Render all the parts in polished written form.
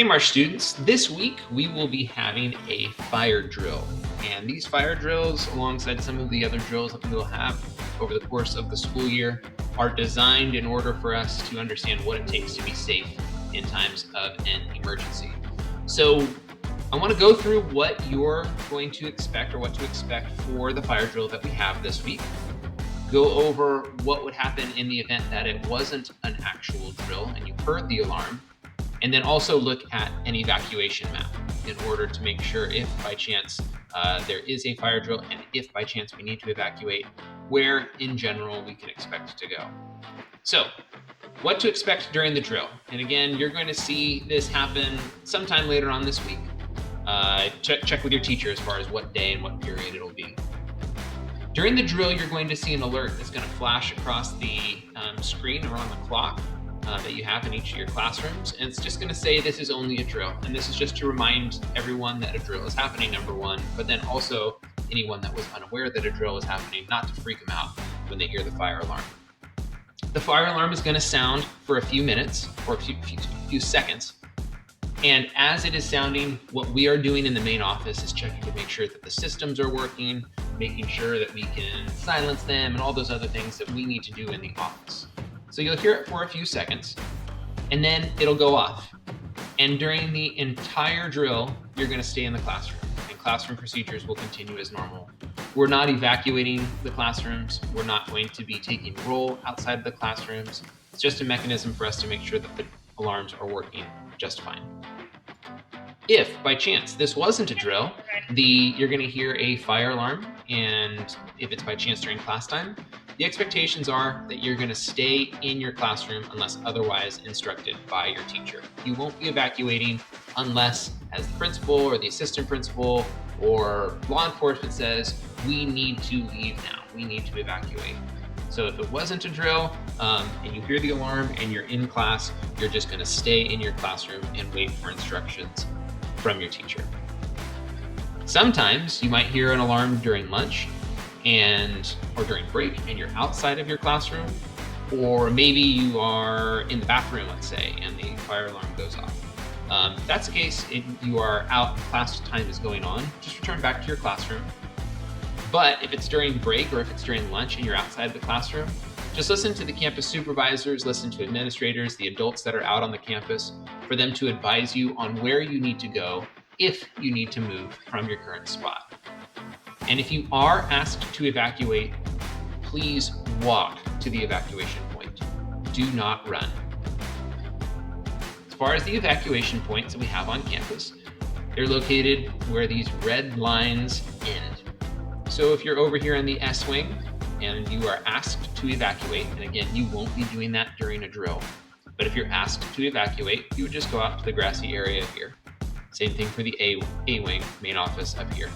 Hey Marsh students, this week we will be having a fire drill. And these fire drills, alongside some of the other drills that we will have over the course of the school year, are designed in order for us to understand what it takes to be safe in times of an emergency. So I want to go through what you're going to expect or what to expect for the fire drill that we have this week. Go over what would happen in the event that it wasn't an actual drill and you heard the alarm. And then also look at an evacuation map in order to make sure if by chance there is a fire drill and if by chance we need to evacuate, where in general we can expect to go. So what to expect during the drill. And again, you're going to see this happen sometime later on this week. Check with your teacher as far as what day and what period it'll be. During the drill, you're going to see an alert that's going to flash across the screen or on the clock that you have in each of your classrooms. And it's just going to say this is only a drill. And this is just to remind everyone that a drill is happening, number one, but then also anyone that was unaware that a drill is happening, not to freak them out when they hear the fire alarm. The fire alarm is going to sound for a few minutes or a few seconds. And as it is sounding, what we are doing in the main office is checking to make sure that the systems are working, making sure that we can silence them and all those other things that we need to do in the office. So you'll hear it for a few seconds and then it'll go off. And during the entire drill, you're going to stay in the classroom and classroom procedures will continue as normal. We're not evacuating the classrooms. We're not going to be taking roll outside the classrooms. It's just a mechanism for us to make sure that the alarms are working just fine. If by chance this wasn't a drill, you're going to hear a fire alarm, and if it's by chance during class time, the expectations are that you're going to stay in your classroom unless otherwise instructed by your teacher. You won't be evacuating unless, as the principal or the assistant principal or law enforcement says, we need to leave now, we need to evacuate. So if it wasn't a drill and you hear the alarm and you're in class, you're just going to stay in your classroom and wait for instructions from your teacher. Sometimes you might hear an alarm during lunch or during break and you're outside of your classroom, or maybe you are in the bathroom, let's say, and the fire alarm goes off. If that's the case, you are out and class time is going on, just return back to your classroom. But if it's during break or if it's during lunch and you're outside the classroom, just listen to the campus supervisors, listen to administrators, the adults that are out on the campus, for them to advise you on where you need to go if you need to move from your current spot. And if you are asked to evacuate, please walk to the evacuation point. Do not run. As far as the evacuation points that we have on campus, they're located where these red lines end. So if you're over here in the S wing and you are asked to evacuate, and again, you won't be doing that during a drill, but if you're asked to evacuate, you would just go out to the grassy area here. Same thing for the A wing, main office up here.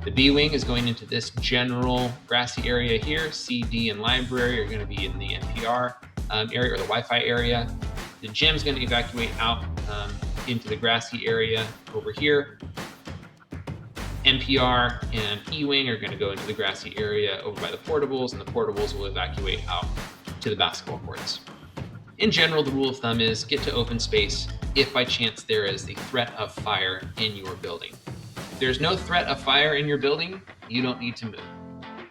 The B wing is going into this general grassy area here. C, D, and library are going to be in the NPR area or the Wi-Fi area. The gym is going to evacuate out into the grassy area over here. NPR and E-wing are going to go into the grassy area over by the portables, and the portables will evacuate out to the basketball courts. In general, the rule of thumb is get to open space if by chance there is the threat of fire in your building. If there's no threat of fire in your building, you don't need to move.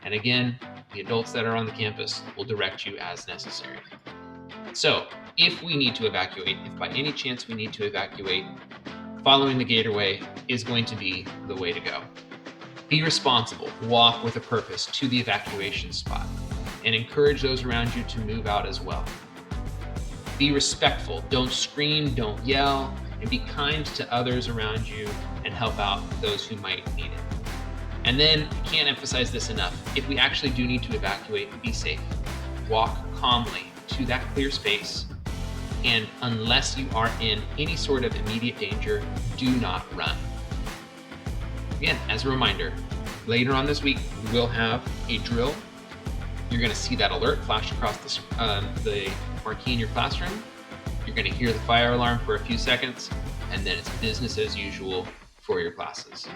And again, the adults that are on the campus will direct you as necessary. So if we need to evacuate, if by any chance we need to evacuate, following the Gatorway is going to be the way to go. Be responsible, walk with a purpose to the evacuation spot, and encourage those around you to move out as well. Be respectful, don't scream, don't yell, and be kind to others around you and help out those who might need it. And then, I can't emphasize this enough, if we actually do need to evacuate, be safe. Walk calmly to that clear space, and unless you are in any sort of immediate danger, do not run. Again, as a reminder, later on this week, we will have a drill. You're going to see that alert flash across the marquee in your classroom. You're going to hear the fire alarm for a few seconds, and then it's business as usual for your classes.